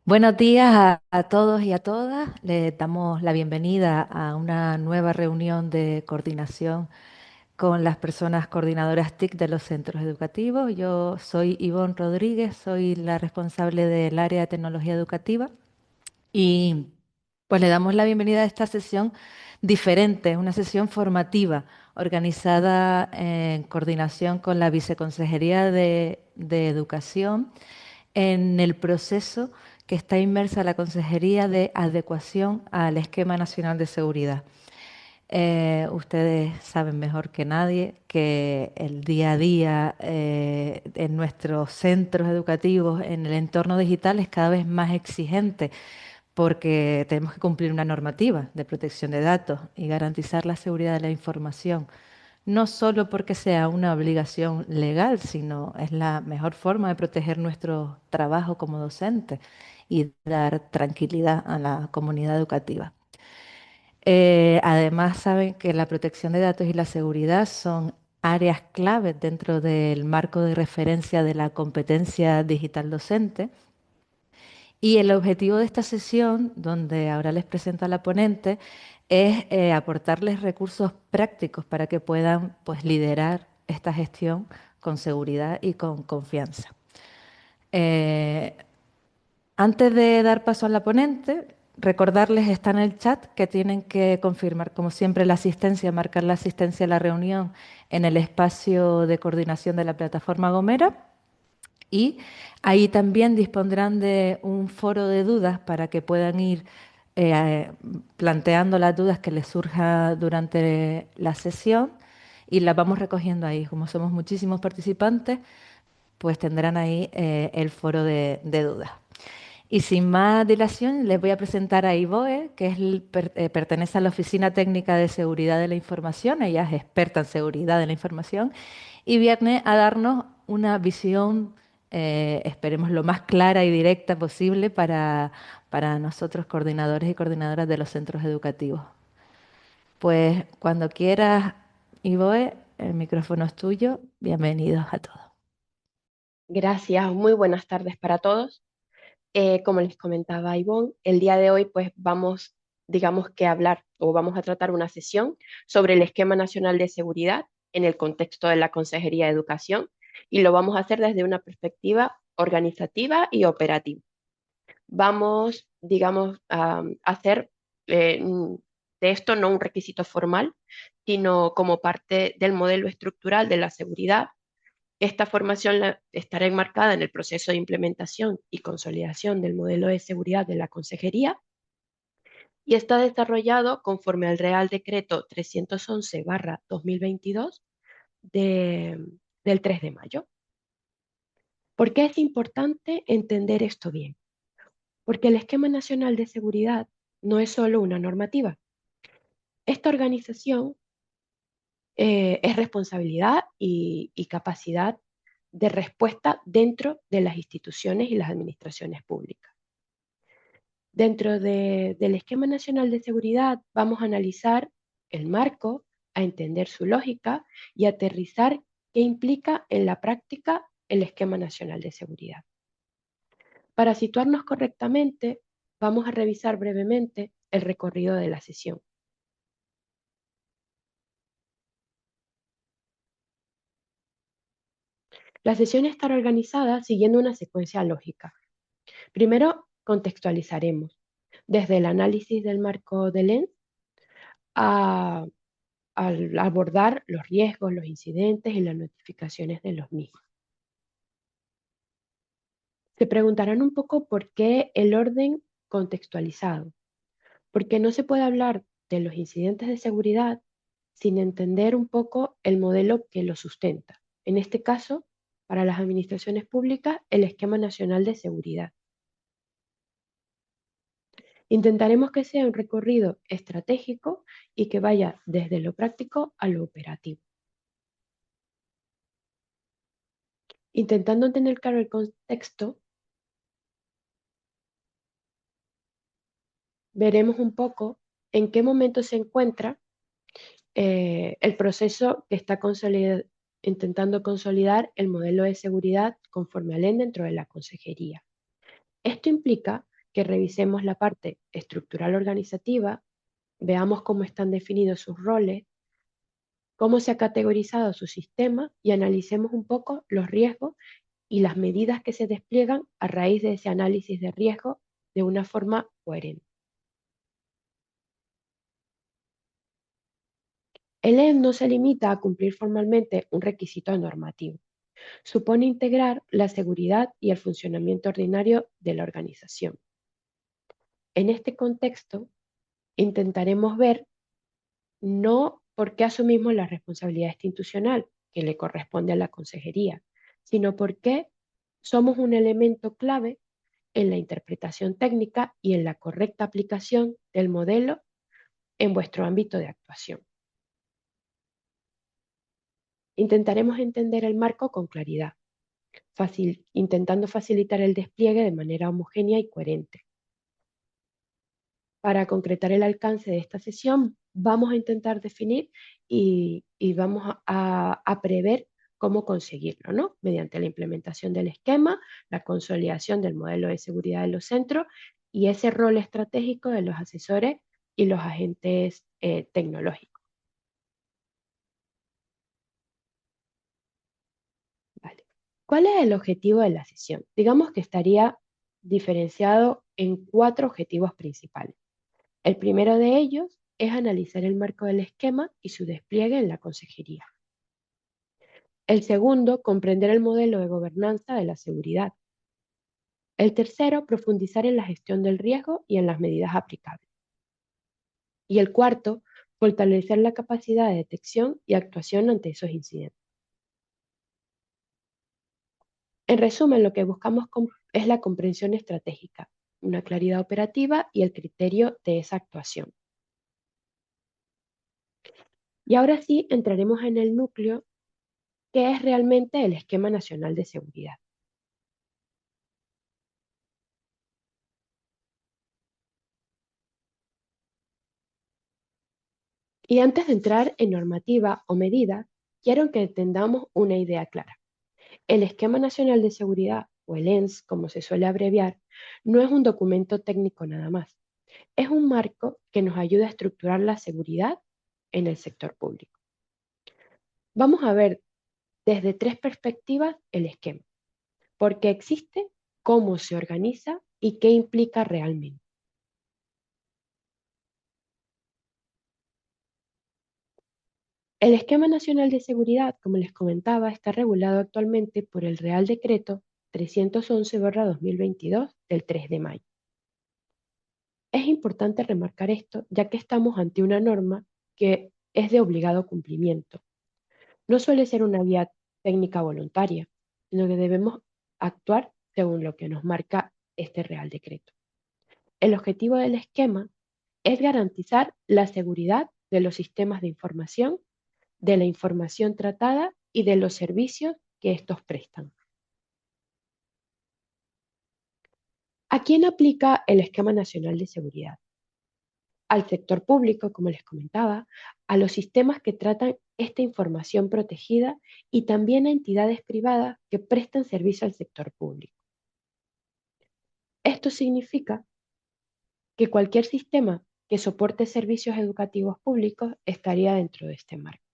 Buenos días a todos y a todas. Les damos la bienvenida a una nueva reunión de coordinación con las personas coordinadoras TIC de los centros educativos. Yo soy Ivonne Rodríguez, soy la responsable del área de tecnología educativa y pues le damos la bienvenida a esta sesión diferente, una sesión formativa organizada en coordinación con la Viceconsejería de Educación en el proceso que está inmersa la Consejería de Adecuación al Esquema Nacional de Seguridad. Ustedes saben mejor que nadie que el día a día en nuestros centros educativos, en el entorno digital, es cada vez más exigente porque tenemos que cumplir una normativa de protección de datos y garantizar la seguridad de la información no solo porque sea una obligación legal, sino es la mejor forma de proteger nuestro trabajo como docente y dar tranquilidad a la comunidad educativa. Además, saben que la protección de datos y la seguridad son áreas claves dentro del marco de referencia de la competencia digital docente. Y el objetivo de esta sesión, donde ahora les presento a la ponente, es aportarles recursos prácticos para que puedan pues, liderar esta gestión con seguridad y con confianza. Eh, Antes de dar paso a la ponente, recordarles, está en el chat, que tienen que confirmar, como siempre, la asistencia, marcar la asistencia a la reunión en el espacio de coordinación de la plataforma Gomera. Y ahí también dispondrán de un foro de dudas para que puedan ir eh, planteando las dudas que les surja durante la sesión y las vamos recogiendo ahí. Como somos muchísimos participantes, pues tendrán ahí el foro de dudas. Y sin más dilación, les voy a presentar a Ivoe, que pertenece a la Oficina Técnica de Seguridad de la Información. Ella es experta en seguridad de la información y viene a darnos una visión, esperemos, lo más clara y directa posible para nosotros, coordinadores y coordinadoras de los centros educativos. Pues cuando quieras, Ivoe, el micrófono es tuyo. Bienvenidos a todos. Gracias, muy buenas tardes para todos. Como les comentaba Ivonne, el día de hoy pues vamos, digamos que a hablar o vamos a tratar una sesión sobre el Esquema Nacional de Seguridad en el contexto de la Consejería de Educación y lo vamos a hacer desde una perspectiva organizativa y operativa. Vamos, digamos, a hacer de esto no un requisito formal, sino como parte del modelo estructural de la seguridad. Esta formación estará enmarcada en el proceso de implementación y consolidación del modelo de seguridad de la Consejería y está desarrollado conforme al Real Decreto 311/2022 de, del 3 de mayo. ¿Por qué es importante entender esto bien? Porque el Esquema Nacional de Seguridad no es solo una normativa. Esta organización es responsabilidad y capacidad de respuesta dentro de las instituciones y las administraciones públicas. Del Esquema Nacional de Seguridad vamos a analizar el marco, a entender su lógica y aterrizar qué implica en la práctica el Esquema Nacional de Seguridad. Para situarnos correctamente, vamos a revisar brevemente el recorrido de la sesión. La sesión estará organizada siguiendo una secuencia lógica. Primero, contextualizaremos desde el análisis del marco de Lenz a, al abordar los riesgos, los incidentes y las notificaciones de los mismos. Se preguntarán un poco por qué el orden contextualizado, porque no se puede hablar de los incidentes de seguridad sin entender un poco el modelo que lo sustenta. En este caso, para las administraciones públicas, el Esquema Nacional de Seguridad. Intentaremos que sea un recorrido estratégico y que vaya desde lo práctico a lo operativo. Intentando tener claro el contexto, veremos un poco en qué momento se encuentra el proceso que está intentando consolidar el modelo de seguridad conforme a LEN dentro de la consejería. Esto implica que revisemos la parte estructural organizativa, veamos cómo están definidos sus roles, cómo se ha categorizado su sistema y analicemos un poco los riesgos y las medidas que se despliegan a raíz de ese análisis de riesgo de una forma coherente. El EN no se limita a cumplir formalmente un requisito normativo. Supone integrar la seguridad y el funcionamiento ordinario de la organización. En este contexto, intentaremos ver no por qué asumimos la responsabilidad institucional que le corresponde a la consejería, sino por qué somos un elemento clave en la interpretación técnica y en la correcta aplicación del modelo en vuestro ámbito de actuación. Intentaremos entender el marco con claridad, intentando facilitar el despliegue de manera homogénea y coherente. Para concretar el alcance de esta sesión, vamos a intentar definir y vamos a prever cómo conseguirlo, ¿no? Mediante la implementación del esquema, la consolidación del modelo de seguridad de los centros y ese rol estratégico de los asesores y los agentes tecnológicos. Vale. ¿Cuál es el objetivo de la sesión? Digamos que estaría diferenciado en 4 objetivos principales. El primero de ellos es analizar el marco del esquema y su despliegue en la consejería. El segundo, comprender el modelo de gobernanza de la seguridad. El tercero, profundizar en la gestión del riesgo y en las medidas aplicables. Y el cuarto, fortalecer la capacidad de detección y actuación ante esos incidentes. En resumen, lo que buscamos es la comprensión estratégica, una claridad operativa y el criterio de esa actuación. Y ahora sí entraremos en el núcleo, que es realmente el Esquema Nacional de Seguridad. Y antes de entrar en normativa o medida, quiero que entendamos una idea clara. El Esquema Nacional de Seguridad, o el ENS, como se suele abreviar, no es un documento técnico nada más. Es un marco que nos ayuda a estructurar la seguridad en el sector público. Vamos a ver desde 3 perspectivas el esquema: por qué existe, cómo se organiza y qué implica realmente. El Esquema Nacional de Seguridad, como les comentaba, está regulado actualmente por el Real Decreto 311/2022 del 3 de mayo. Es importante remarcar esto, ya que estamos ante una norma que es de obligado cumplimiento. No suele ser una vía técnica voluntaria, sino que debemos actuar según lo que nos marca este Real Decreto. El objetivo del esquema es garantizar la seguridad de los sistemas de información, de la información tratada y de los servicios que estos prestan. ¿A quién aplica el Esquema Nacional de Seguridad? Al sector público, como les comentaba, a los sistemas que tratan esta información protegida y también a entidades privadas que prestan servicio al sector público. Esto significa que cualquier sistema que soporte servicios educativos públicos estaría dentro de este marco.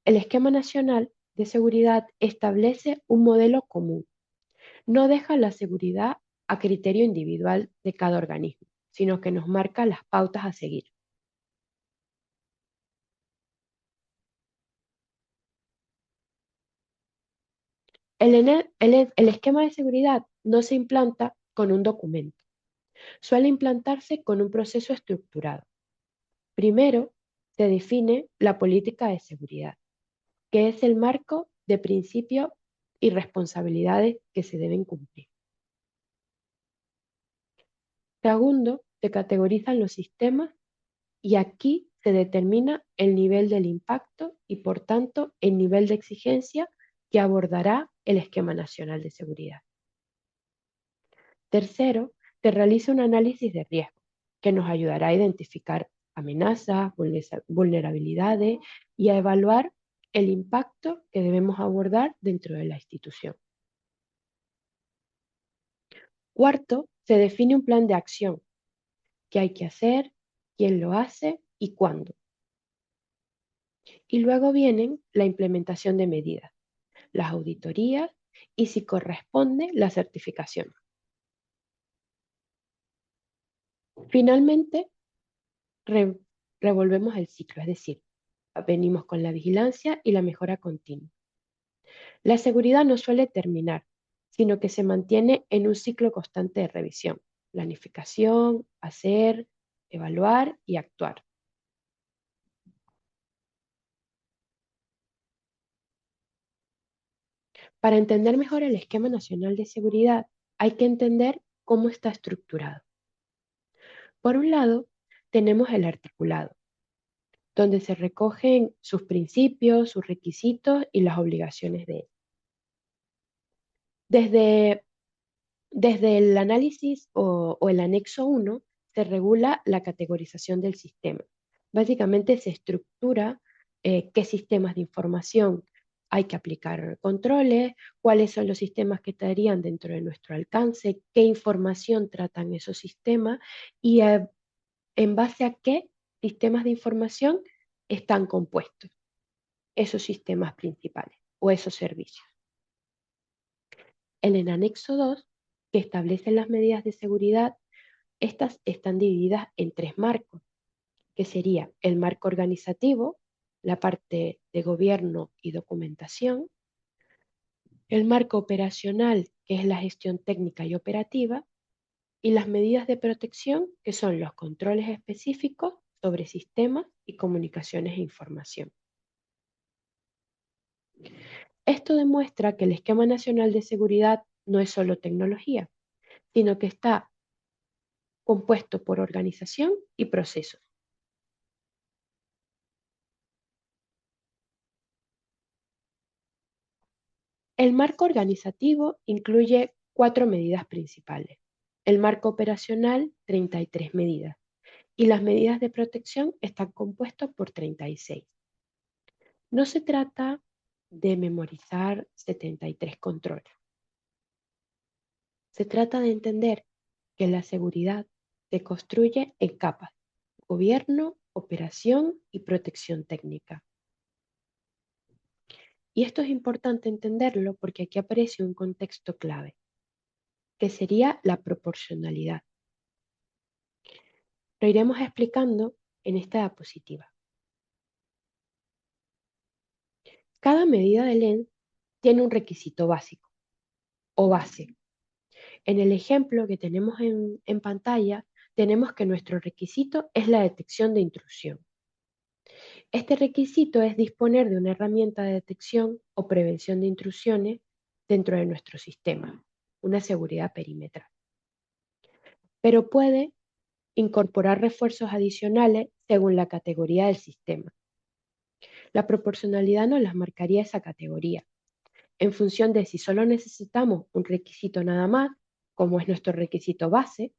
El Esquema Nacional de Seguridad establece un modelo común. No deja la seguridad a criterio individual de cada organismo, sino que nos marca las pautas a seguir. El esquema de seguridad no se implanta con un documento, suele implantarse con un proceso estructurado. Primero, se define la política de seguridad, que es el marco de principios y responsabilidades que se deben cumplir. Segundo, se categorizan los sistemas y aquí se determina el nivel del impacto y, por tanto, el nivel de exigencia que abordará el Esquema Nacional de Seguridad. Tercero, se realiza un análisis de riesgo que nos ayudará a identificar amenazas, vulnerabilidades y a evaluar el impacto que debemos abordar dentro de la institución. Cuarto, se define un plan de acción, qué hay que hacer, quién lo hace y cuándo. Y luego vienen la implementación de medidas, las auditorías y si corresponde la certificación. Finalmente, re- revolvemos el ciclo, es decir, venimos con la vigilancia y la mejora continua. La seguridad no suele terminar, sino que se mantiene en un ciclo constante de revisión, planificación, hacer, evaluar y actuar. Para entender mejor el esquema nacional de seguridad, hay que entender cómo está estructurado. Por un lado, tenemos el articulado, donde se recogen sus principios, sus requisitos y las obligaciones de él. Desde Desde el análisis o el anexo 1 se regula la categorización del sistema. Básicamente se estructura qué sistemas de información hay que aplicar controles, cuáles son los sistemas que estarían dentro de nuestro alcance, qué información tratan esos sistemas y en base a qué sistemas de información están compuestos esos sistemas principales o esos servicios. En el anexo 2, que establece las medidas de seguridad, estas están divididas en tres marcos, que sería el marco organizativo, la parte de gobierno y documentación, el marco operacional, que es la gestión técnica y operativa, y las medidas de protección, que son los controles específicos sobre sistemas y comunicaciones e información. Esto demuestra que el Esquema Nacional de Seguridad no es solo tecnología, sino que está compuesto por organización y procesos. El marco organizativo incluye 4 medidas principales. El marco operacional, 33 medidas. Y las medidas de protección están compuestas por 36. No se trata de memorizar 73 controles. Se trata de entender que la seguridad se construye en capas: gobierno, operación y protección técnica. Y esto es importante entenderlo porque aquí aparece un contexto clave, que sería la proporcionalidad. Lo iremos explicando en esta diapositiva. Cada medida de lens tiene un requisito básico o base. En el ejemplo que tenemos en pantalla, tenemos que nuestro requisito es la detección de intrusión. Este requisito es disponer de una herramienta de detección o prevención de intrusiones dentro de nuestro sistema, una seguridad perimetral. Pero puede incorporar refuerzos adicionales según la categoría del sistema. La proporcionalidad nos las marcaría esa categoría, en función de si solo necesitamos un requisito nada más, como es nuestro requisito base,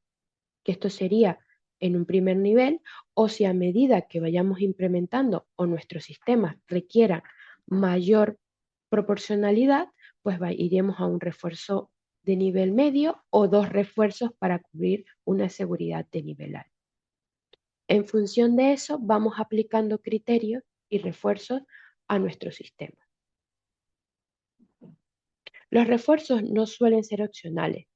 que esto sería en un primer nivel, o si a medida que vayamos implementando o nuestro sistema requiera mayor proporcionalidad, pues iremos a un refuerzo de nivel medio o dos refuerzos para cubrir una seguridad de nivel alto. En función de eso, vamos aplicando criterios y refuerzos a nuestro sistema. Los refuerzos no suelen ser opcionales,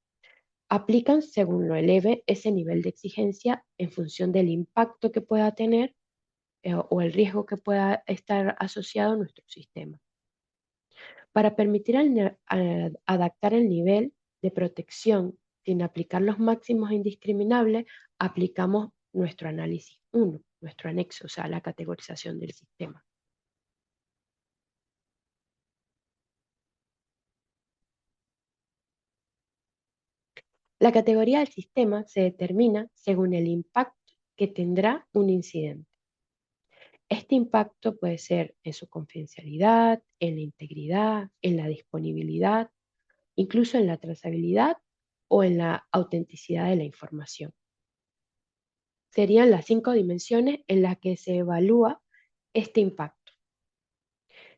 aplican según lo eleve ese nivel de exigencia en función del impacto que pueda tener o el riesgo que pueda estar asociado a nuestro sistema. Para permitir adaptar el nivel de protección sin aplicar los máximos indiscriminables, aplicamos nuestro análisis 1, nuestro anexo, o sea, la categorización del sistema. La categoría del sistema se determina según el impacto que tendrá un incidente. Este impacto puede ser en su confidencialidad, en la integridad, en la disponibilidad, incluso en la trazabilidad o en la autenticidad de la información. Serían las 5 dimensiones en las que se evalúa este impacto.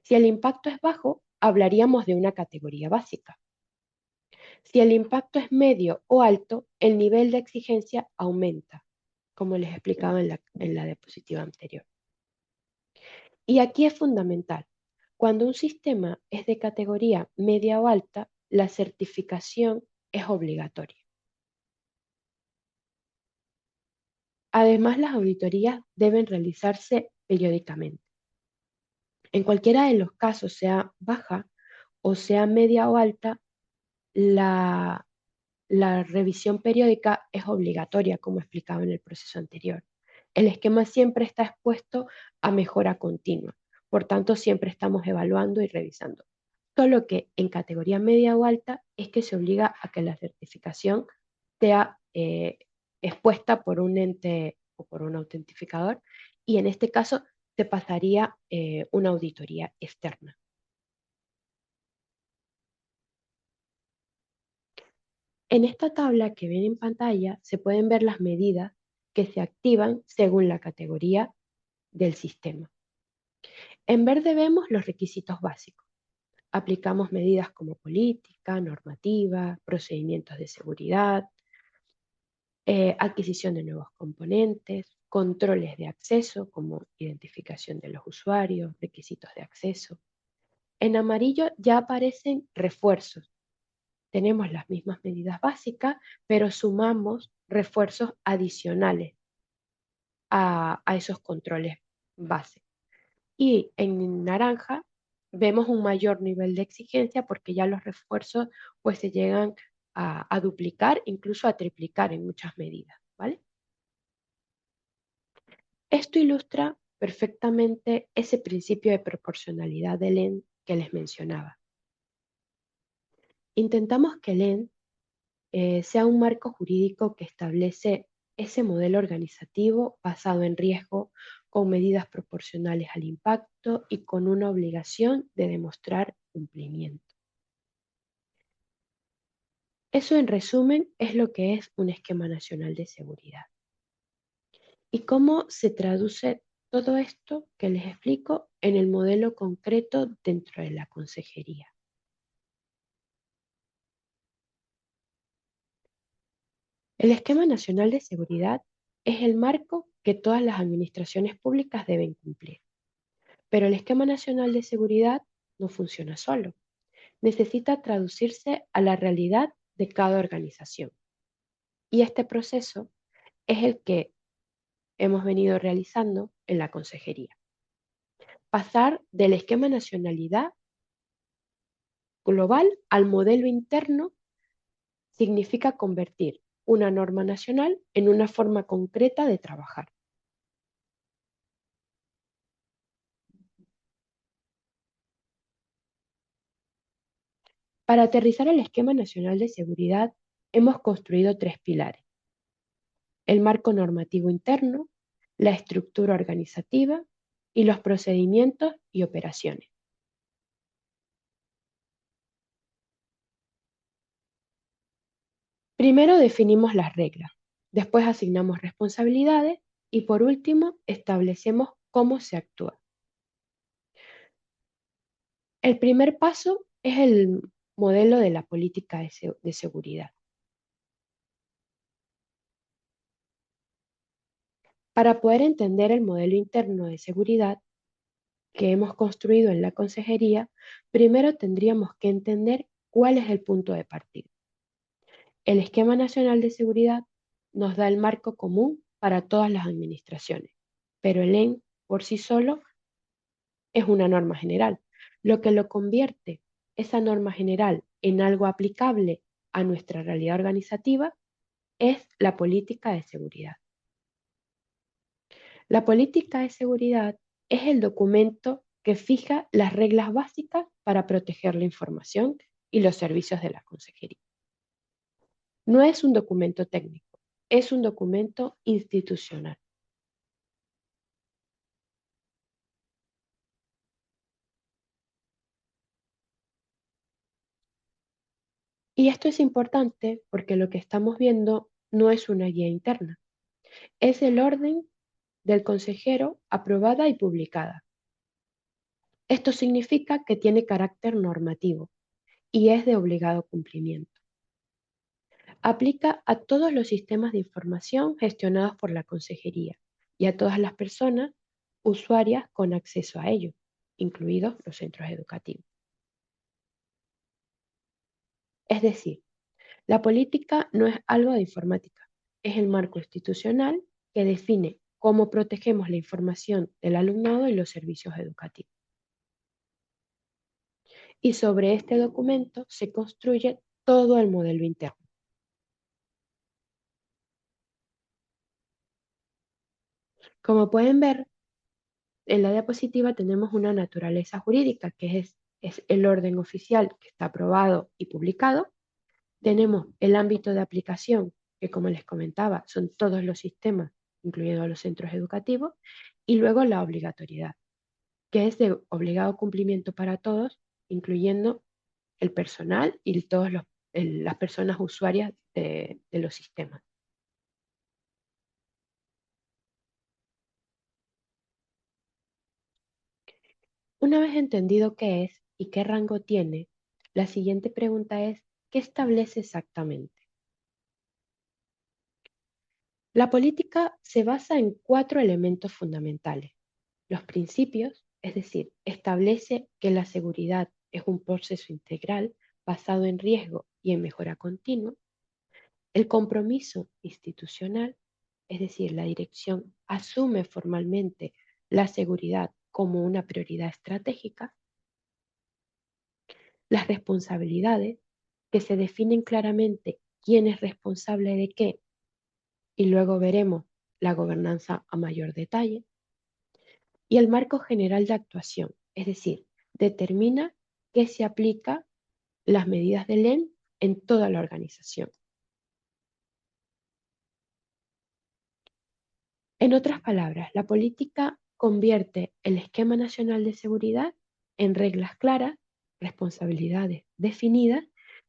Si el impacto es bajo, hablaríamos de una categoría básica. Si el impacto es medio o alto, el nivel de exigencia aumenta, como les explicaba en la diapositiva anterior. Y aquí es fundamental. Cuando un sistema es de categoría media o alta, la certificación es obligatoria. Además, las auditorías deben realizarse periódicamente. En cualquiera de los casos, sea baja o sea media o alta, la, la revisión periódica es obligatoria, como explicaba en el proceso anterior. El esquema siempre está expuesto a mejora continua. Por tanto, siempre estamos evaluando y revisando. Solo que en categoría media o alta es que se obliga a que la certificación sea expuesta por un ente o por un autentificador, y en este caso se pasaría una auditoría externa. En esta tabla que ven en pantalla se pueden ver las medidas que se activan según la categoría del sistema. En verde vemos los requisitos básicos. Aplicamos medidas como política, normativa, procedimientos de seguridad, adquisición de nuevos componentes, controles de acceso como identificación de los usuarios, requisitos de acceso. En amarillo ya aparecen refuerzos. Tenemos las mismas medidas básicas, pero sumamos refuerzos adicionales a esos controles base. Y en naranja vemos un mayor nivel de exigencia porque ya los refuerzos pues se llegan a duplicar, incluso a triplicar en muchas medidas, ¿vale? Esto ilustra perfectamente ese principio de proporcionalidad de Len que les mencionaba. Intentamos que Len sea un marco jurídico que establece ese modelo organizativo basado en riesgo, con medidas proporcionales al impacto y con una obligación de demostrar cumplimiento. Eso, en resumen, es lo que es un esquema nacional de seguridad. ¿Y cómo se traduce todo esto que les explico en el modelo concreto dentro de la consejería? El esquema nacional de seguridad es el marco que todas las administraciones públicas deben cumplir. Pero el esquema nacional de seguridad no funciona solo. Necesita traducirse a la realidad de cada organización. Y este proceso es el que hemos venido realizando en la consejería. Pasar del esquema nacionalidad global al modelo interno significa convertir una norma nacional en una forma concreta de trabajar. Para aterrizar el esquema nacional de seguridad, hemos construido tres pilares: el marco normativo interno, la estructura organizativa y los procedimientos y operaciones. Primero definimos las reglas, después asignamos responsabilidades y por último establecemos cómo se actúa. El primer paso es el modelo de la política de seguridad. Para poder entender el modelo interno de seguridad que hemos construido en la consejería, primero tendríamos que entender cuál es el punto de partida. El Esquema Nacional de Seguridad nos da el marco común para todas las administraciones, pero el EN por sí solo es una norma general. Lo que lo convierte, esa norma general, en algo aplicable a nuestra realidad organizativa es la política de seguridad. La política de seguridad es el documento que fija las reglas básicas para proteger la información y los servicios de la consejería. No es un documento técnico, es un documento institucional. Y esto es importante porque lo que estamos viendo no es una guía interna, es el orden del consejero aprobada y publicada. Esto significa que tiene carácter normativo y es de obligado cumplimiento. Aplica a todos los sistemas de información gestionados por la consejería y a todas las personas usuarias con acceso a ello, incluidos los centros educativos. Es decir, la política no es algo de informática, es el marco institucional que define cómo protegemos la información del alumnado y los servicios educativos. Y sobre este documento se construye todo el modelo interno. Como pueden ver, en la diapositiva tenemos una naturaleza jurídica, que es el orden oficial que está aprobado y publicado. Tenemos el ámbito de aplicación, que como les comentaba, son todos los sistemas, incluyendo los centros educativos, y luego la obligatoriedad, que es de obligado cumplimiento para todos, incluyendo el personal y todas las personas usuarias de los sistemas. Una vez entendido qué es y qué rango tiene, la siguiente pregunta es, ¿qué establece exactamente? La política se basa en 4 elementos fundamentales. Los principios, es decir, establece que la seguridad es un proceso integral basado en riesgo y en mejora continua. El compromiso institucional, es decir, la dirección asume formalmente la seguridad como una prioridad estratégica. Las responsabilidades, que se definen claramente quién es responsable de qué, y luego veremos la gobernanza a mayor detalle. Y el marco general de actuación, es decir, determina que se aplica las medidas de ley en toda la organización. En otras palabras, la política convierte el esquema nacional de seguridad en reglas claras, responsabilidades definidas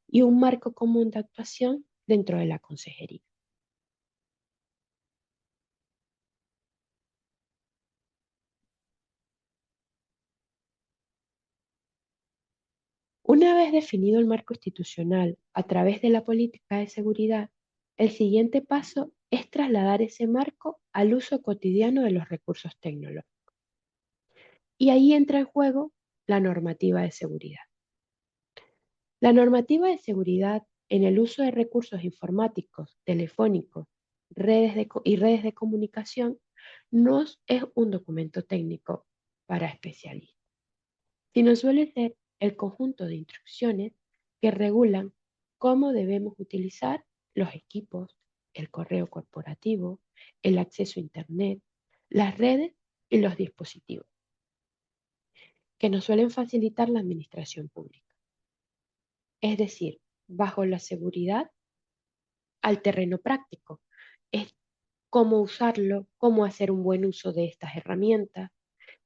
y un marco común de actuación dentro de la consejería. Una vez definido el marco institucional a través de la política de seguridad, el siguiente paso es trasladar ese marco al uso cotidiano de los recursos tecnológicos. Y ahí entra en juego la normativa de seguridad. La normativa de seguridad en el uso de recursos informáticos, telefónicos, y redes de comunicación no es un documento técnico para especialistas, sino suele ser el conjunto de instrucciones que regulan cómo debemos utilizar los equipos, el correo corporativo, el acceso a Internet, las redes y los dispositivos, que nos suelen facilitar la administración pública. Es decir, bajo la seguridad al terreno práctico. Es cómo usarlo, cómo hacer un buen uso de estas herramientas,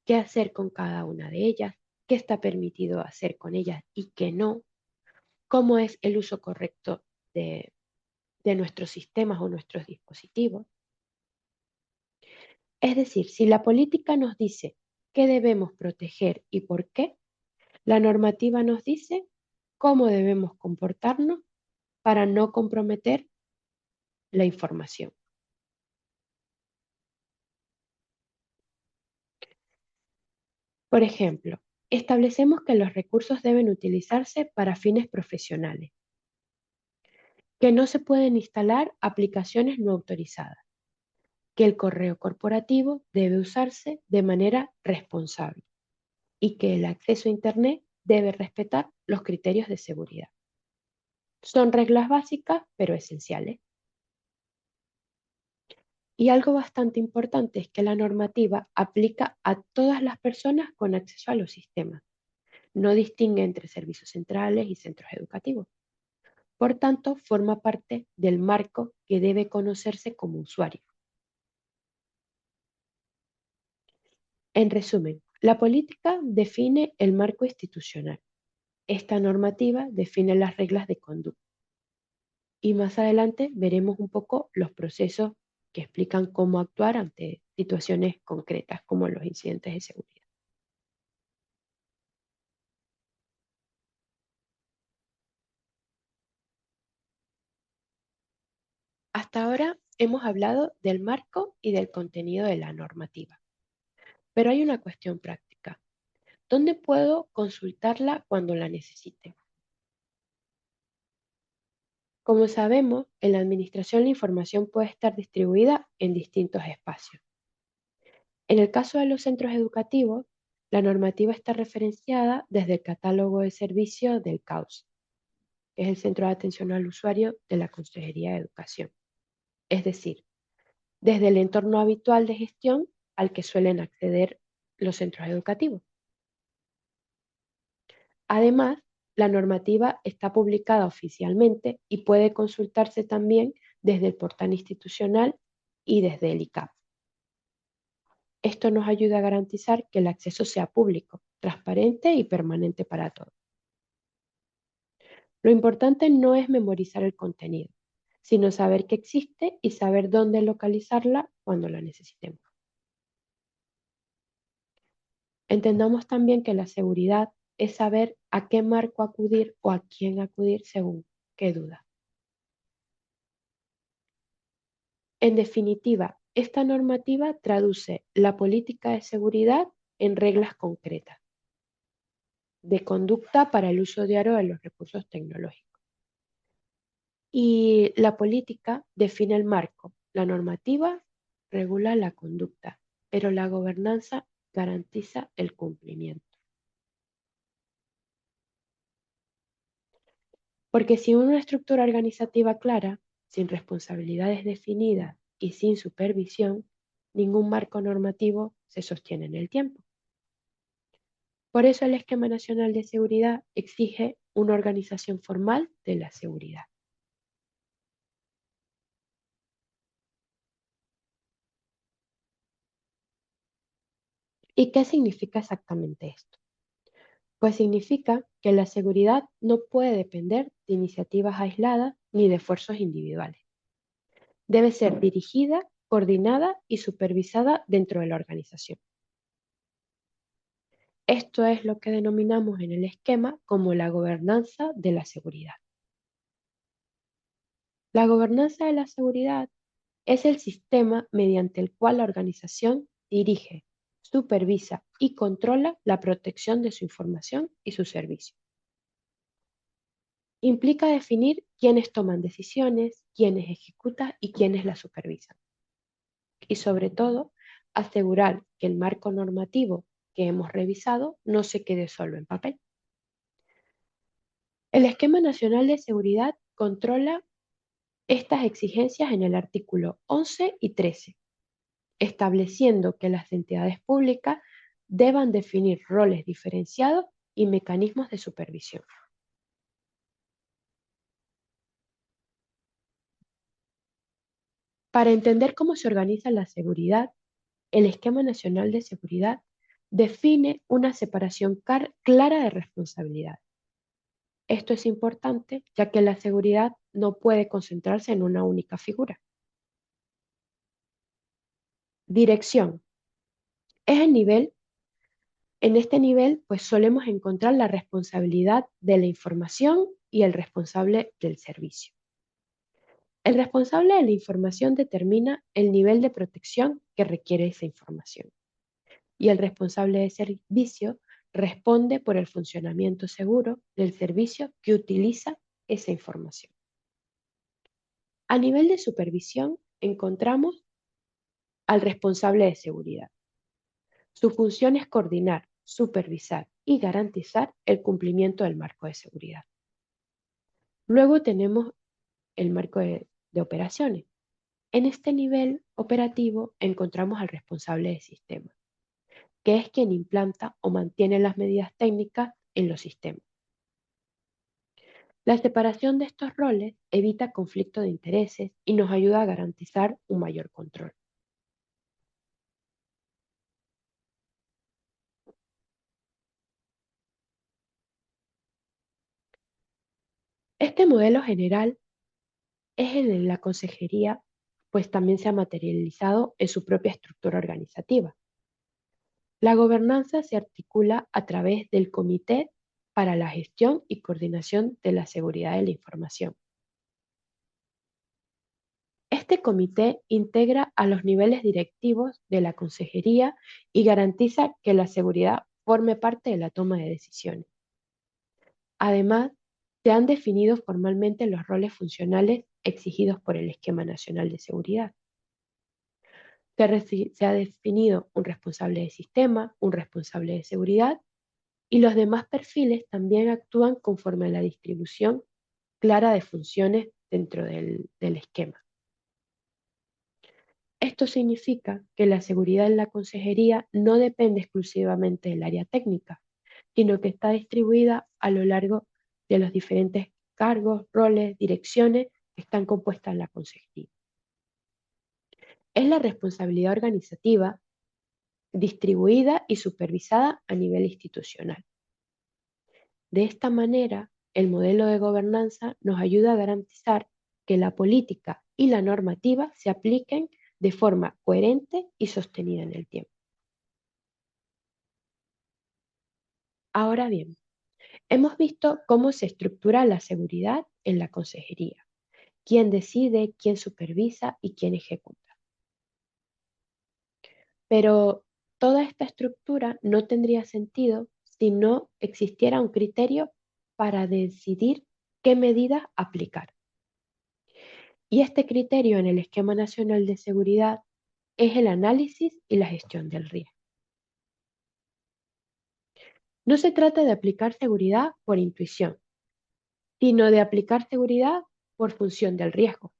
qué hacer con cada una de ellas, qué está permitido hacer con ellas y qué no, cómo es el uso correcto de nuestros sistemas o nuestros dispositivos. Es decir, si la política nos dice qué debemos proteger y por qué, la normativa nos dice cómo debemos comportarnos para no comprometer la información. Por ejemplo, establecemos que los recursos deben utilizarse para fines profesionales, que no se pueden instalar aplicaciones no autorizadas, que el correo corporativo debe usarse de manera responsable y que el acceso a Internet debe respetar los criterios de seguridad. Son reglas básicas, pero esenciales. Y algo bastante importante es que la normativa aplica a todas las personas con acceso a los sistemas. No distingue entre servicios centrales y centros educativos. Por tanto, forma parte del marco que debe conocerse como usuario. En resumen, la política define el marco institucional. Esta normativa define las reglas de conducta. Y más adelante veremos un poco los procesos que explican cómo actuar ante situaciones concretas como los incidentes de seguridad. Hasta ahora hemos hablado del marco y del contenido de la normativa, pero hay una cuestión práctica. ¿Dónde puedo consultarla cuando la necesite? Como sabemos, en la administración la información puede estar distribuida en distintos espacios. En el caso de los centros educativos, la normativa está referenciada desde el catálogo de servicios del CAUS, que es el Centro de Atención al Usuario de la Consejería de Educación. Es decir, desde el entorno habitual de gestión al que suelen acceder los centros educativos. Además, la normativa está publicada oficialmente y puede consultarse también desde el portal institucional y desde el ICAP. Esto nos ayuda a garantizar que el acceso sea público, transparente y permanente para todos. Lo importante no es memorizar el contenido, sino saber que existe y saber dónde localizarla cuando la necesitemos. Entendamos también que la seguridad es saber a qué marco acudir o a quién acudir según qué duda. En definitiva, esta normativa traduce la política de seguridad en reglas concretas de conducta para el uso diario de los recursos tecnológicos. Y la política define el marco, la normativa regula la conducta, pero la gobernanza garantiza el cumplimiento. Porque sin una estructura organizativa clara, sin responsabilidades definidas y sin supervisión, ningún marco normativo se sostiene en el tiempo. Por eso el Esquema Nacional de Seguridad exige una organización formal de la seguridad. ¿Y qué significa exactamente esto? Pues significa que la seguridad no puede depender de iniciativas aisladas ni de esfuerzos individuales. Debe ser dirigida, coordinada y supervisada dentro de la organización. Esto es lo que denominamos en el esquema como la gobernanza de la seguridad. La gobernanza de la seguridad es el sistema mediante el cual la organización dirige, supervisa y controla la protección de su información y su servicio. Implica definir quiénes toman decisiones, quiénes ejecutan y quiénes las supervisan. Y sobre todo, asegurar que el marco normativo que hemos revisado no se quede solo en papel. El Esquema Nacional de Seguridad controla estas exigencias en el artículo 11 y 13, estableciendo que las entidades públicas deban definir roles diferenciados y mecanismos de supervisión. Para entender cómo se organiza la seguridad, el Esquema Nacional de Seguridad define una separación clara de responsabilidad. Esto es importante ya que la seguridad no puede concentrarse en una única figura. Dirección. Es el nivel, en este nivel pues solemos encontrar la responsabilidad de la información y el responsable del servicio. El responsable de la información determina el nivel de protección que requiere esa información y el responsable de servicio responde por el funcionamiento seguro del servicio que utiliza esa información. A nivel de supervisión encontramos al responsable de seguridad. Su función es coordinar, supervisar y garantizar el cumplimiento del marco de seguridad. Luego tenemos el marco de operaciones. En este nivel operativo encontramos al responsable de sistema, que es quien implanta o mantiene las medidas técnicas en los sistemas. La separación de estos roles evita conflicto de intereses y nos ayuda a garantizar un mayor control. Este modelo general es el de la consejería, pues también se ha materializado en su propia estructura organizativa. La gobernanza se articula a través del Comité para la Gestión y Coordinación de la Seguridad de la Información. Este comité integra a los niveles directivos de la consejería y garantiza que la seguridad forme parte de la toma de decisiones. Además, se han definido formalmente los roles funcionales exigidos por el Esquema Nacional de Seguridad. Se ha definido un responsable de sistema, un responsable de seguridad y los demás perfiles también actúan conforme a la distribución clara de funciones dentro del esquema. Esto significa que la seguridad en la consejería no depende exclusivamente del área técnica, sino que está distribuida a lo largo de los diferentes cargos, roles, direcciones que están compuestas en la consejería. Es la responsabilidad organizativa distribuida y supervisada a nivel institucional. De esta manera, el modelo de gobernanza nos ayuda a garantizar que la política y la normativa se apliquen de forma coherente y sostenida en el tiempo. Ahora bien, hemos visto cómo se estructura la seguridad en la consejería, quién decide, quién supervisa y quién ejecuta. Pero toda esta estructura no tendría sentido si no existiera un criterio para decidir qué medidas aplicar. Y este criterio en el Esquema Nacional de Seguridad es el análisis y la gestión del riesgo. No se trata de aplicar seguridad por intuición, sino de aplicar seguridad por función del riesgo.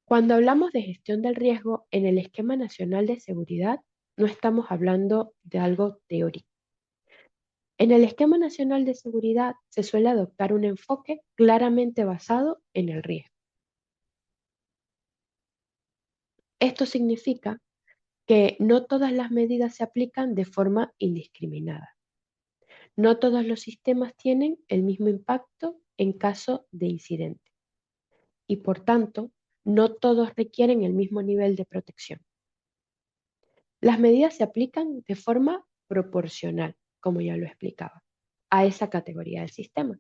Cuando hablamos de gestión del riesgo en el Esquema Nacional de Seguridad, no estamos hablando de algo teórico. En el Esquema Nacional de Seguridad se suele adoptar un enfoque claramente basado en el riesgo. Esto significa que no todas las medidas se aplican de forma indiscriminada. No todos los sistemas tienen el mismo impacto en caso de incidente y por tanto, no todos requieren el mismo nivel de protección. Las medidas se aplican de forma proporcional, como ya lo explicaba, a esa categoría del sistema.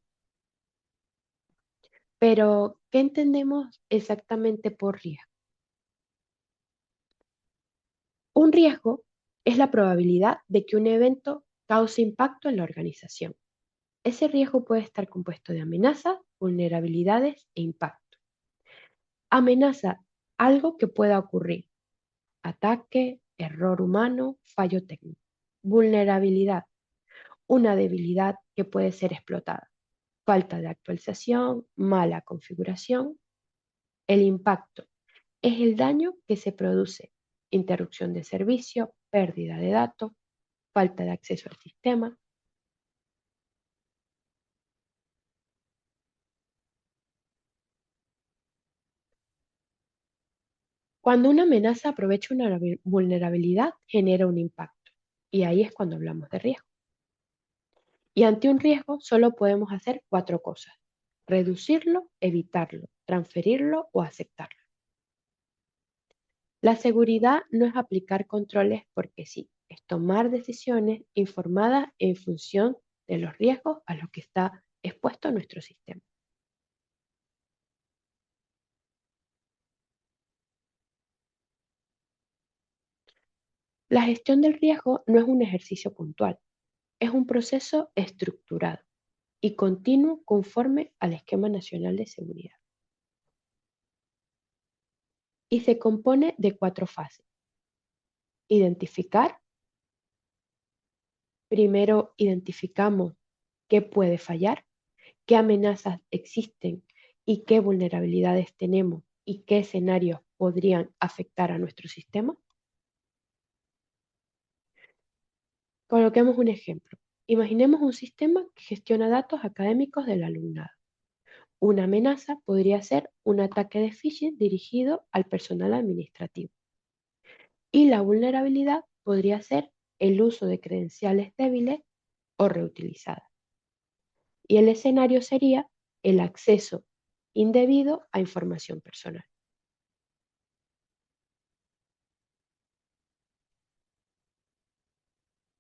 Pero, ¿qué entendemos exactamente por riesgo? Un riesgo es la probabilidad de que un evento cause impacto en la organización. Ese riesgo puede estar compuesto de amenazas, vulnerabilidades e impacto. Amenaza, algo que pueda ocurrir: ataque, error humano, fallo técnico. Vulnerabilidad, una debilidad que puede ser explotada. Falta de actualización, mala configuración. El impacto es el daño que se produce: interrupción de servicio, pérdida de datos, falta de acceso al sistema. Cuando una amenaza aprovecha una vulnerabilidad, genera un impacto. Y ahí es cuando hablamos de riesgo. Y ante un riesgo solo podemos hacer 4 cosas: reducirlo, evitarlo, transferirlo o aceptarlo. La seguridad no es aplicar controles porque sí, es tomar decisiones informadas en función de los riesgos a los que está expuesto nuestro sistema. La gestión del riesgo no es un ejercicio puntual, es un proceso estructurado y continuo conforme al Esquema Nacional de Seguridad. Y se compone de 4 fases. Identificar. Primero identificamos qué puede fallar, qué amenazas existen y qué vulnerabilidades tenemos y qué escenarios podrían afectar a nuestro sistema. Coloquemos un ejemplo. Imaginemos un sistema que gestiona datos académicos del alumnado. Una amenaza podría ser un ataque de phishing dirigido al personal administrativo. Y la vulnerabilidad podría ser el uso de credenciales débiles o reutilizadas. Y el escenario sería el acceso indebido a información personal.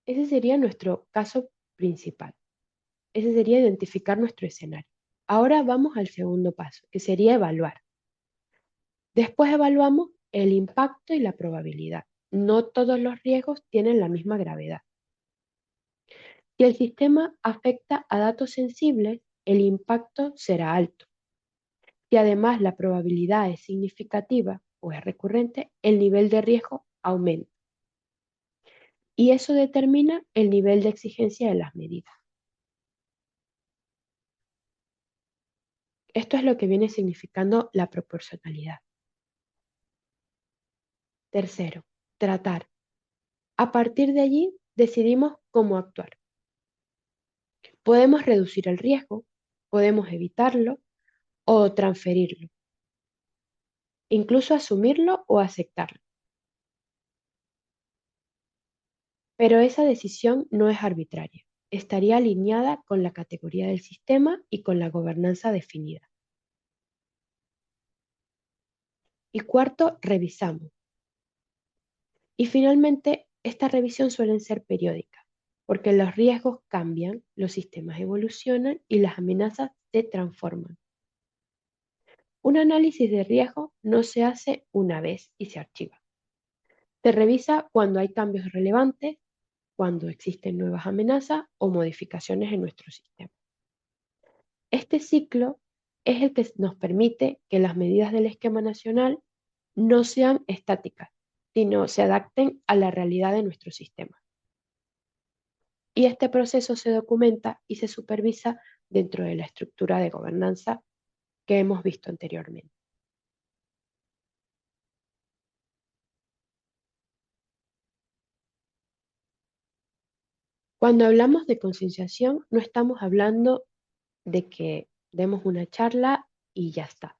Ese sería nuestro caso principal. Ese sería identificar nuestro escenario. Ahora vamos al segundo paso, que sería evaluar. Después evaluamos el impacto y la probabilidad. No todos los riesgos tienen la misma gravedad. Si el sistema afecta a datos sensibles, el impacto será alto. Si además la probabilidad es significativa o es recurrente, el nivel de riesgo aumenta. Y eso determina el nivel de exigencia de las medidas. Esto es lo que viene significando la proporcionalidad. Tercero, tratar. A partir de allí decidimos cómo actuar. Podemos reducir el riesgo, podemos evitarlo o transferirlo, incluso asumirlo o aceptarlo. Pero esa decisión no es arbitraria, estaría alineada con la categoría del sistema y con la gobernanza definida. Y cuarto, revisamos. Y finalmente, esta revisión suelen ser periódica, porque los riesgos cambian, los sistemas evolucionan y las amenazas se transforman. Un análisis de riesgo no se hace una vez y se archiva. Se revisa cuando hay cambios relevantes, cuando existen nuevas amenazas o modificaciones en nuestro sistema. Este ciclo es el que nos permite que las medidas del esquema nacional no sean estáticas, sino se adapten a la realidad de nuestro sistema. Y este proceso se documenta y se supervisa dentro de la estructura de gobernanza que hemos visto anteriormente. Cuando hablamos de concienciación, no estamos hablando de que demos una charla y ya está.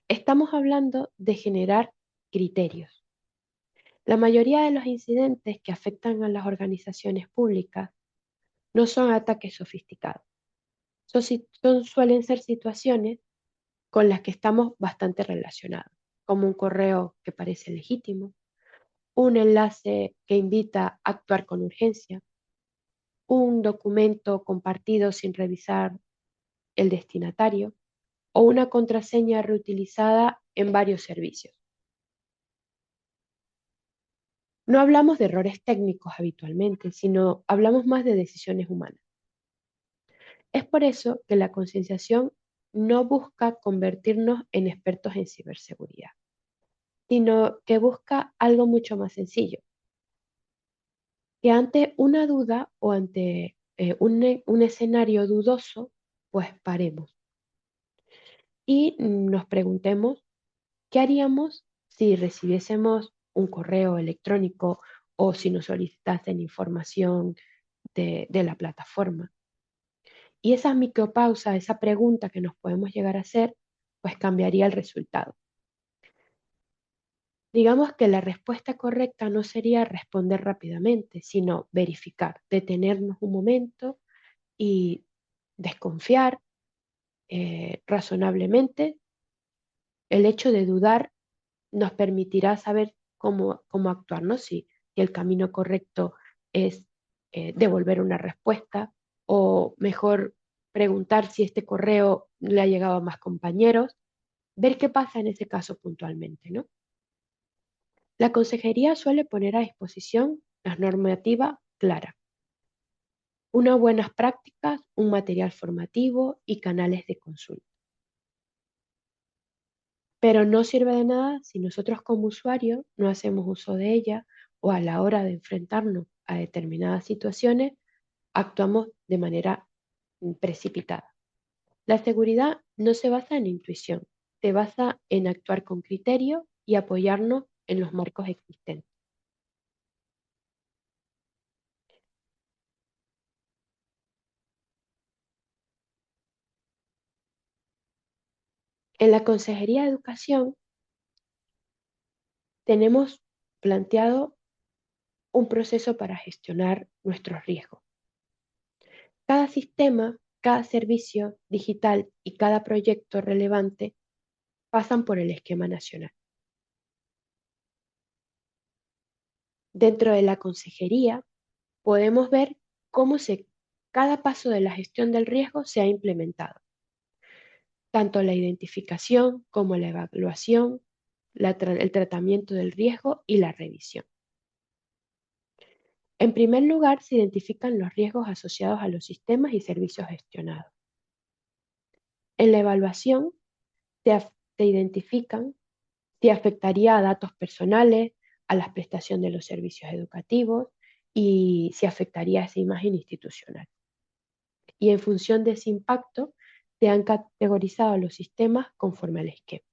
Estamos hablando de generar criterios. La mayoría de los incidentes que afectan a las organizaciones públicas no son ataques sofisticados. Suelen ser situaciones con las que estamos bastante relacionados, como un correo que parece legítimo, un enlace que invita a actuar con urgencia, un documento compartido sin revisar el destinatario o una contraseña reutilizada en varios servicios. No hablamos de errores técnicos habitualmente, sino hablamos más de decisiones humanas. Es por eso que la concienciación no busca convertirnos en expertos en ciberseguridad, sino que busca algo mucho más sencillo, que ante una duda o ante un escenario dudoso, pues paremos y nos preguntemos qué haríamos si recibiésemos un correo electrónico o si nos solicitasen información de la plataforma. Y esa micropausa, esa pregunta que nos podemos llegar a hacer, pues cambiaría el resultado. Digamos que la respuesta correcta no sería responder rápidamente, sino verificar, detenernos un momento y desconfiar razonablemente. El hecho de dudar nos permitirá saber cómo actuar, ¿no? Si el camino correcto es devolver una respuesta o mejor preguntar si este correo le ha llegado a más compañeros, ver qué pasa en ese caso puntualmente, ¿no? La consejería suele poner a disposición la normativa clara, unas buenas prácticas, un material formativo y canales de consulta. Pero no sirve de nada si nosotros como usuarios no hacemos uso de ella o a la hora de enfrentarnos a determinadas situaciones actuamos de manera precipitada. La seguridad no se basa en intuición, se basa en actuar con criterio y apoyarnos en los marcos existentes. En la Consejería de Educación tenemos planteado un proceso para gestionar nuestros riesgos. Cada sistema, cada servicio digital y cada proyecto relevante pasan por el esquema nacional. Dentro de la consejería podemos ver cómo se cada paso de la gestión del riesgo se ha implementado, tanto la identificación como la evaluación, el tratamiento del riesgo y la revisión. En primer lugar, se identifican los riesgos asociados a los sistemas y servicios gestionados. En la evaluación se identifican si afectaría a datos personales, a la prestación de los servicios educativos y si afectaría a esa imagen institucional. Y en función de ese impacto, se han categorizado los sistemas conforme al esquema.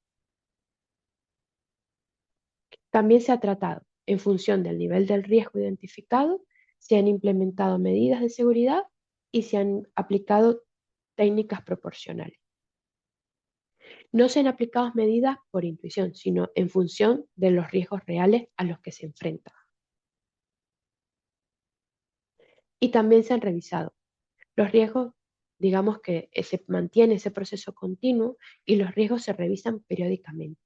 También se ha tratado, en función del nivel del riesgo identificado, se han implementado medidas de seguridad y se han aplicado técnicas proporcionales. No se han aplicado medidas por intuición, sino en función de los riesgos reales a los que se enfrentan. Y también se han revisado los riesgos, digamos que se mantiene ese proceso continuo y los riesgos se revisan periódicamente.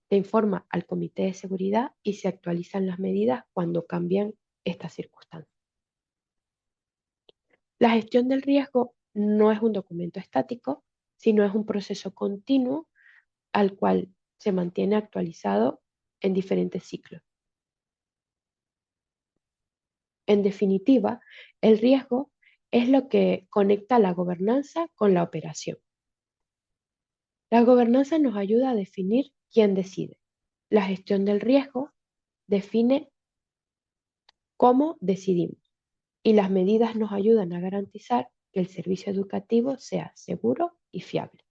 Se informa al Comité de Seguridad y se actualizan las medidas cuando cambian estas circunstancias. La gestión del riesgo no es un documento estático, sino es un proceso continuo al cual se mantiene actualizado en diferentes ciclos. En definitiva, el riesgo es lo que conecta la gobernanza con la operación. La gobernanza nos ayuda a definir quién decide. La gestión del riesgo define cómo decidimos y las medidas nos ayudan a garantizar que el servicio educativo sea seguro y fiable.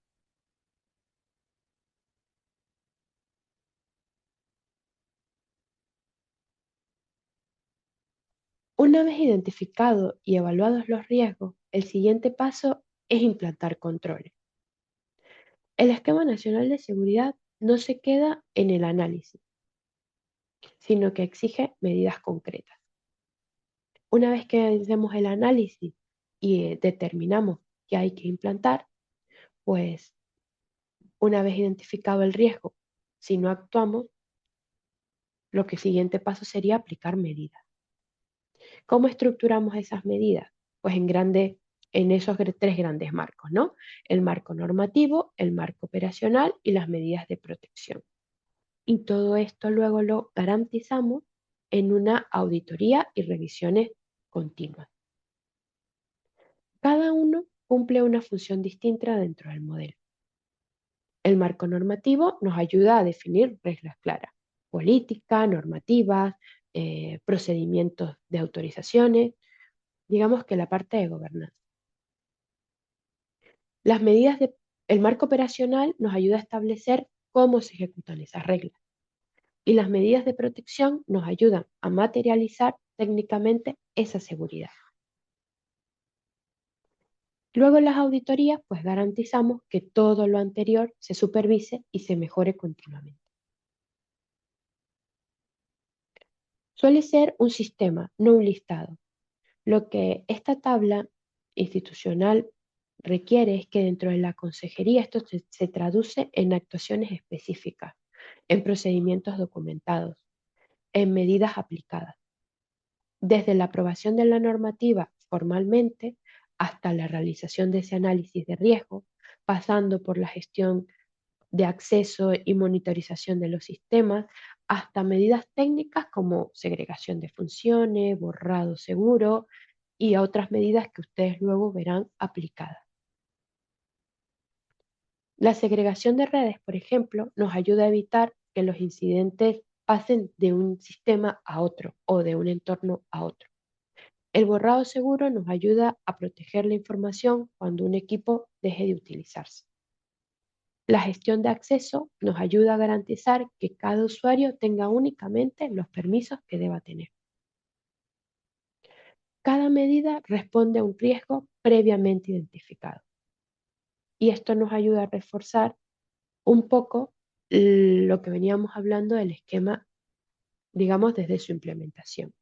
Una vez identificados y evaluados los riesgos, el siguiente paso es implantar controles. El Esquema Nacional de Seguridad no se queda en el análisis, sino que exige medidas concretas. Una vez que hacemos el análisis y determinamos que hay que implantar, pues una vez identificado el riesgo, si no actuamos, lo que siguiente paso sería aplicar medidas. ¿Cómo estructuramos esas medidas? Pues en esos tres grandes marcos, ¿no? El marco normativo, el marco operacional y las medidas de protección. Y todo esto luego lo garantizamos en una auditoría y revisiones continuas. Cada uno cumple una función distinta dentro del modelo. El marco normativo nos ayuda a definir reglas claras, política, normativas, procedimientos de autorizaciones, digamos que la parte de gobernanza. El marco operacional nos ayuda a establecer cómo se ejecutan esas reglas. Y las medidas de protección nos ayudan a materializar técnicamente esa seguridad. Luego en las auditorías, pues garantizamos que todo lo anterior se supervise y se mejore continuamente. Suele ser un sistema, no un listado. Lo que esta tabla institucional requiere es que dentro de la consejería esto se traduce en actuaciones específicas, en procedimientos documentados, en medidas aplicadas. Desde la aprobación de la normativa formalmente hasta la realización de ese análisis de riesgo, pasando por la gestión de acceso y monitorización de los sistemas, hasta medidas técnicas como segregación de funciones, borrado seguro y a otras medidas que ustedes luego verán aplicadas. La segregación de redes, por ejemplo, nos ayuda a evitar que los incidentes pasen de un sistema a otro o de un entorno a otro. El borrado seguro nos ayuda a proteger la información cuando un equipo deje de utilizarse. La gestión de acceso nos ayuda a garantizar que cada usuario tenga únicamente los permisos que deba tener. Cada medida responde a un riesgo previamente identificado. Y esto nos ayuda a reforzar un poco lo que veníamos hablando del esquema, digamos, desde su implementación.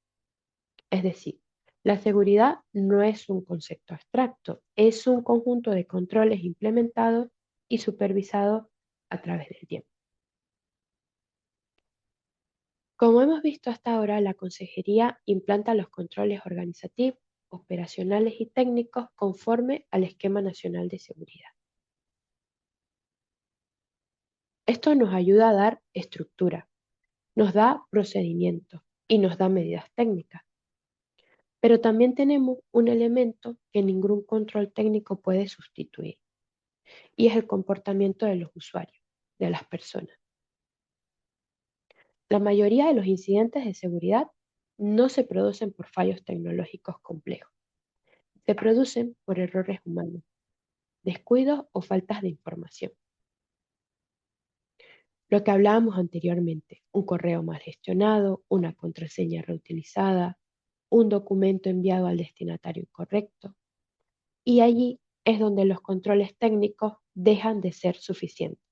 Es decir, la seguridad no es un concepto abstracto, es un conjunto de controles implementados y supervisados a través del tiempo. Como hemos visto hasta ahora, la consejería implanta los controles organizativos operacionales y técnicos conforme al Esquema Nacional de Seguridad. Esto nos ayuda a dar estructura, nos da procedimientos y nos da medidas técnicas. Pero también tenemos un elemento que ningún control técnico puede sustituir, y es el comportamiento de los usuarios, de las personas. La mayoría de los incidentes de seguridad no se producen por fallos tecnológicos complejos, se producen por errores humanos, descuidos o faltas de información. Lo que hablábamos anteriormente, un correo mal gestionado, una contraseña reutilizada, un documento enviado al destinatario incorrecto. Y allí es donde los controles técnicos dejan de ser suficientes.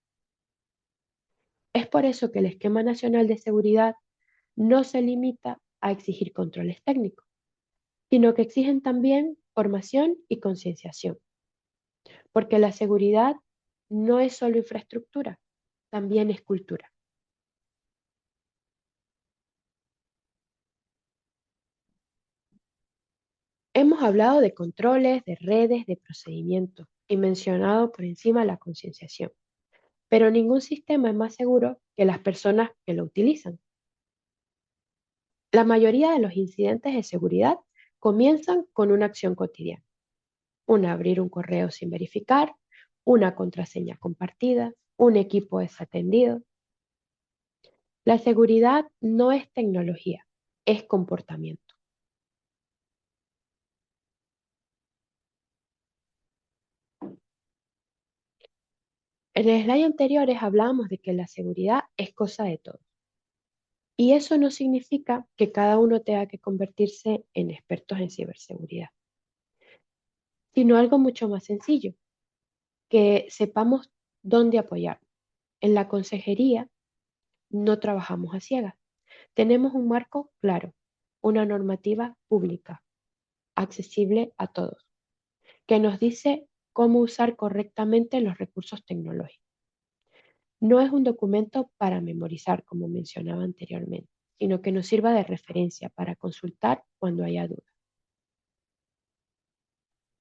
Es por eso que el Esquema Nacional de Seguridad no se limita a exigir controles técnicos, sino que exigen también formación y concienciación, porque la seguridad no es solo infraestructura, también es cultura. Hemos hablado de controles, de redes, de procedimientos y mencionado por encima la concienciación, pero ningún sistema es más seguro que las personas que lo utilizan. La mayoría de los incidentes de seguridad comienzan con una acción cotidiana. Abrir un correo sin verificar, una contraseña compartida, un equipo desatendido. La seguridad no es tecnología, es comportamiento. En el slide anteriores hablábamos de que la seguridad es cosa de todos. Y eso no significa que cada uno tenga que convertirse en expertos en ciberseguridad, sino algo mucho más sencillo, que sepamos dónde apoyar. En la consejería no trabajamos a ciegas. Tenemos un marco claro, una normativa pública, accesible a todos, que nos dice cómo usar correctamente los recursos tecnológicos. No es un documento para memorizar, como mencionaba anteriormente, sino que nos sirva de referencia para consultar cuando haya dudas.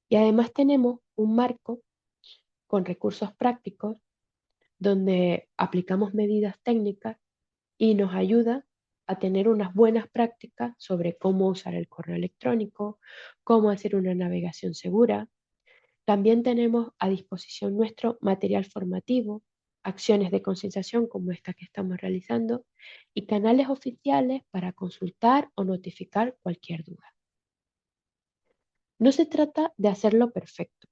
Y además tenemos un marco con recursos prácticos donde aplicamos medidas técnicas y nos ayuda a tener unas buenas prácticas sobre cómo usar el correo electrónico, cómo hacer una navegación segura. También tenemos a disposición nuestro material formativo, acciones de concienciación como esta que estamos realizando y canales oficiales para consultar o notificar cualquier duda. No se trata de hacerlo perfecto,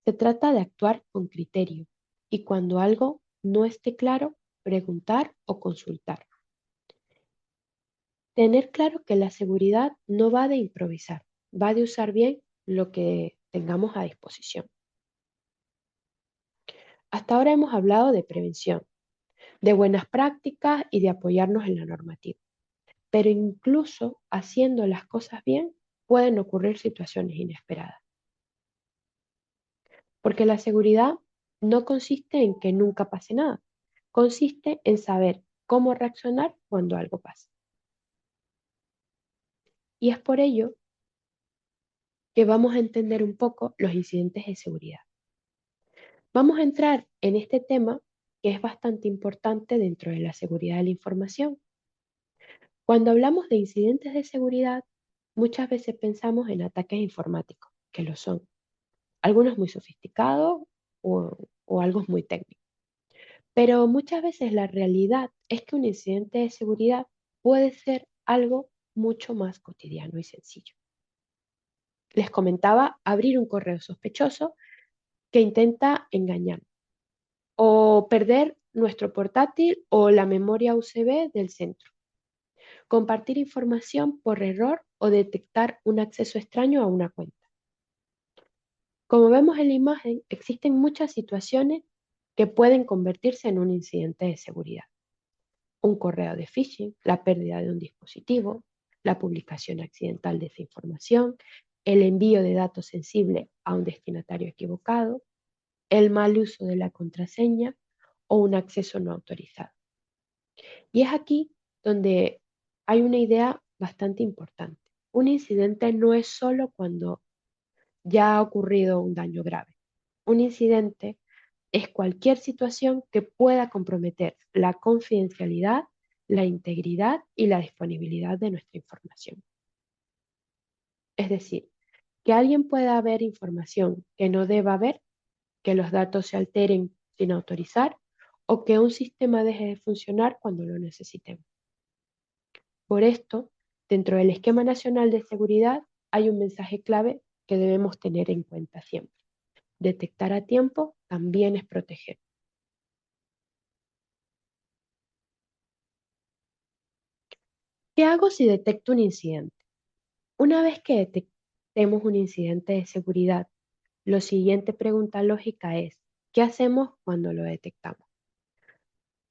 se trata de actuar con criterio y cuando algo no esté claro, preguntar o consultar. Tener claro que la seguridad no va de improvisar, va de usar bien lo que tengamos a disposición. Hasta ahora hemos hablado de prevención, de buenas prácticas y de apoyarnos en la normativa. Pero incluso haciendo las cosas bien, pueden ocurrir situaciones inesperadas. Porque la seguridad no consiste en que nunca pase nada, consiste en saber cómo reaccionar cuando algo pasa. Y es por ello que vamos a entender un poco los incidentes de seguridad. Vamos a entrar en este tema que es bastante importante dentro de la seguridad de la información. Cuando hablamos de incidentes de seguridad, muchas veces pensamos en ataques informáticos, que lo son, algunos muy sofisticados o algo muy técnicos. Pero muchas veces la realidad es que un incidente de seguridad puede ser algo mucho más cotidiano y sencillo. Les comentaba abrir un correo sospechoso que intenta engañar o perder nuestro portátil o la memoria USB del centro. Compartir información por error o detectar un acceso extraño a una cuenta. Como vemos en la imagen, existen muchas situaciones que pueden convertirse en un incidente de seguridad. Un correo de phishing, la pérdida de un dispositivo, la publicación accidental de esa información, el envío de datos sensibles a un destinatario equivocado, el mal uso de la contraseña o un acceso no autorizado. Y es aquí donde hay una idea bastante importante. un incidente no es solo cuando ya ha ocurrido un daño grave. Un incidente es cualquier situación que pueda comprometer la confidencialidad, la integridad y la disponibilidad de nuestra información. Es decir, que alguien pueda ver información que no deba ver, que los datos se alteren sin autorizar o que un sistema deje de funcionar cuando lo necesitemos. Por esto, dentro del Esquema Nacional de Seguridad hay un mensaje clave que debemos tener en cuenta siempre. Detectar a tiempo también es proteger. ¿Qué hago si detecto un incidente? Una vez que detectemos un incidente de seguridad, la siguiente pregunta lógica es, ¿qué hacemos cuando lo detectamos?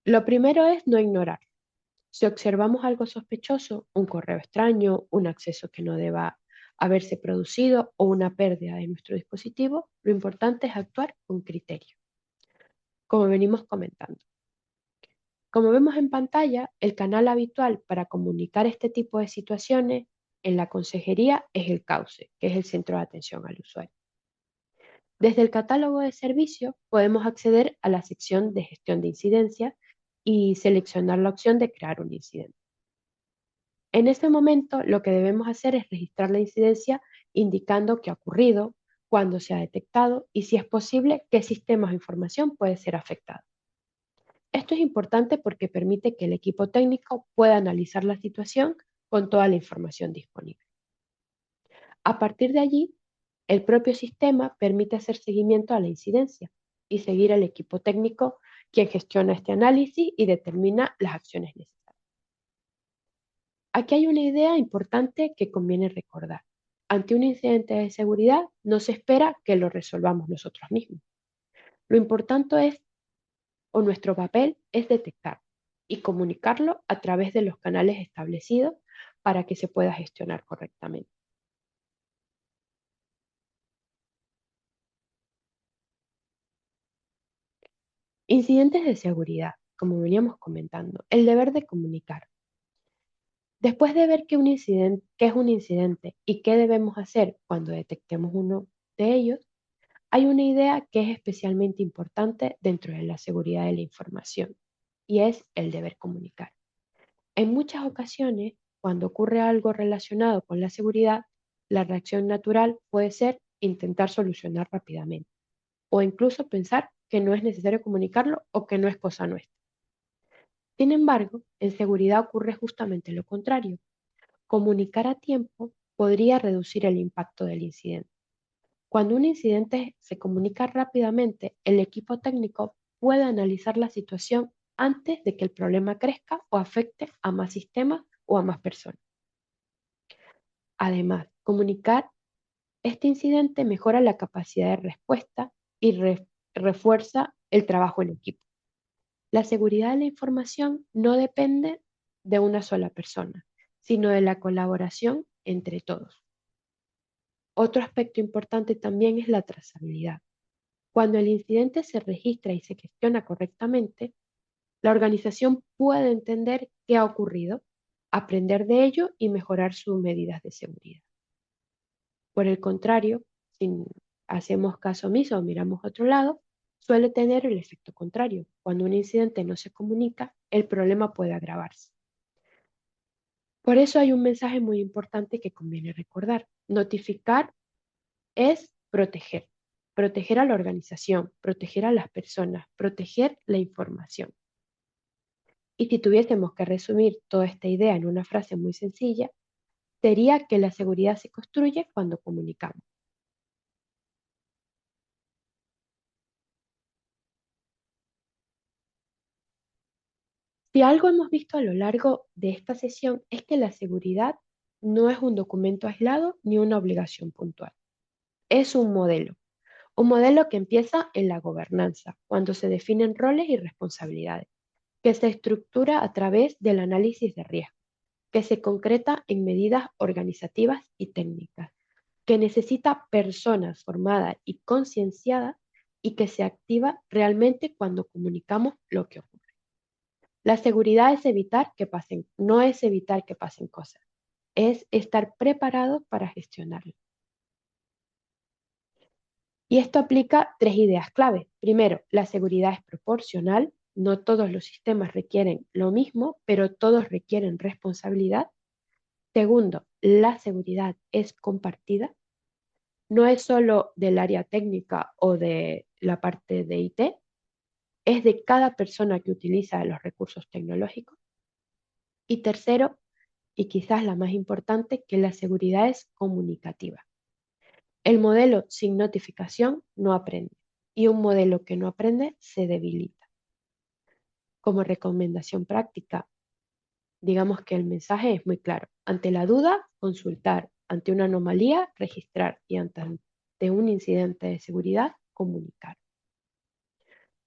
Lo primero es no ignorar. Si observamos algo sospechoso, un correo extraño, un acceso que no deba haberse producido o una pérdida de nuestro dispositivo, lo importante es actuar con criterio, como venimos comentando. Como vemos en pantalla, el canal habitual para comunicar este tipo de situaciones en la consejería es el CAUCE, que es el Centro de Atención al Usuario. Desde el catálogo de servicios podemos acceder a la sección de gestión de incidencias y seleccionar la opción de crear un incidente. En este momento, lo que debemos hacer es registrar la incidencia indicando qué ha ocurrido, cuándo se ha detectado y si es posible, qué sistemas de información puede ser afectado. Esto es importante porque permite que el equipo técnico pueda analizar la situación con toda la información disponible. A partir de allí, el propio sistema permite hacer seguimiento a la incidencia y seguir al equipo técnico quien gestiona este análisis y determina las acciones necesarias. Aquí hay una idea importante que conviene recordar. Ante un incidente de seguridad, no se espera que lo resolvamos nosotros mismos. Lo importante es, o nuestro papel, es detectar y comunicarlo a través de los canales establecidos para que se pueda gestionar correctamente. Incidentes de seguridad, como veníamos comentando, el deber de comunicar. Después de ver qué es un incidente y qué debemos hacer cuando detectemos uno de ellos, hay una idea que es especialmente importante dentro de la seguridad de la información y es el deber comunicar. En muchas ocasiones, cuando ocurre algo relacionado con la seguridad, la reacción natural puede ser intentar solucionar rápidamente o incluso pensar que no es necesario comunicarlo o que no es cosa nuestra. Sin embargo, en seguridad ocurre justamente lo contrario. Comunicar a tiempo podría reducir el impacto del incidente. Cuando un incidente se comunica rápidamente, el equipo técnico puede analizar la situación antes de que el problema crezca o afecte a más sistemas o a más personas. Además, comunicar este incidente mejora la capacidad de respuesta y refuerza el trabajo en equipo. La seguridad de la información no depende de una sola persona, sino de la colaboración entre todos. Otro aspecto importante también es la trazabilidad. Cuando el incidente se registra y se gestiona correctamente, la organización puede entender qué ha ocurrido, aprender de ello y mejorar sus medidas de seguridad. Por el contrario, si hacemos caso omiso o miramos a otro lado, suele tener el efecto contrario. Cuando un incidente no se comunica, el problema puede agravarse. Por eso hay un mensaje muy importante que conviene recordar. Notificar es proteger. Proteger a la organización, proteger a las personas, proteger la información. Y si tuviésemos que resumir toda esta idea en una frase muy sencilla, sería que la seguridad se construye cuando comunicamos. Si algo hemos visto a lo largo de esta sesión es que la seguridad no es un documento aislado ni una obligación puntual. Es un modelo que empieza en la gobernanza, cuando se definen roles y responsabilidades, que se estructura a través del análisis de riesgo, que se concreta en medidas organizativas y técnicas, que necesita personas formadas y concienciadas y que se activa realmente cuando comunicamos lo que ocurre. La seguridad es evitar que pasen, no es evitar que pasen cosas. es estar preparados para gestionarlo. Y esto aplica tres ideas clave. Primero, la seguridad es proporcional. No todos los sistemas requieren lo mismo, pero todos requieren responsabilidad. Segundo, la seguridad es compartida. No es solo del área técnica o de la parte de IT, es de cada persona que utiliza los recursos tecnológicos. Y tercero, y quizás la más importante, que la seguridad es comunicativa. El modelo sin notificación no aprende y un modelo que no aprende se debilita. Como recomendación práctica, digamos que el mensaje es muy claro. Ante la duda, consultar. Ante una anomalía, registrar. Y ante un incidente de seguridad, comunicar.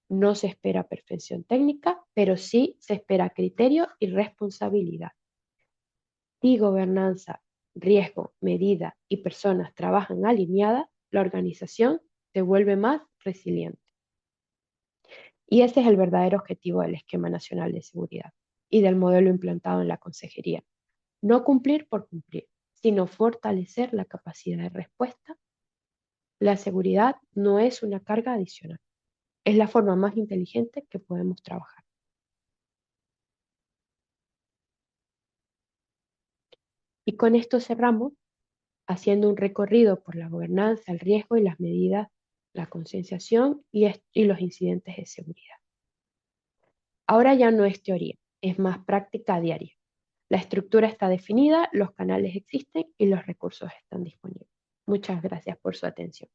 No se espera perfección técnica, pero sí se espera criterio y responsabilidad. Si gobernanza, riesgo, medida y personas trabajan alineadas, la organización se vuelve más resiliente. Y ese es el verdadero objetivo del Esquema Nacional de Seguridad y del modelo implantado en la consejería. No cumplir por cumplir, sino fortalecer la capacidad de respuesta. La seguridad no es una carga adicional, es la forma más inteligente que podemos trabajar. Y con esto cerramos haciendo un recorrido por la gobernanza, el riesgo y las medidas, la concienciación y los incidentes de seguridad. Ahora ya no es teoría, es más práctica diaria. La estructura está definida, los canales existen y los recursos están disponibles. Muchas gracias por su atención.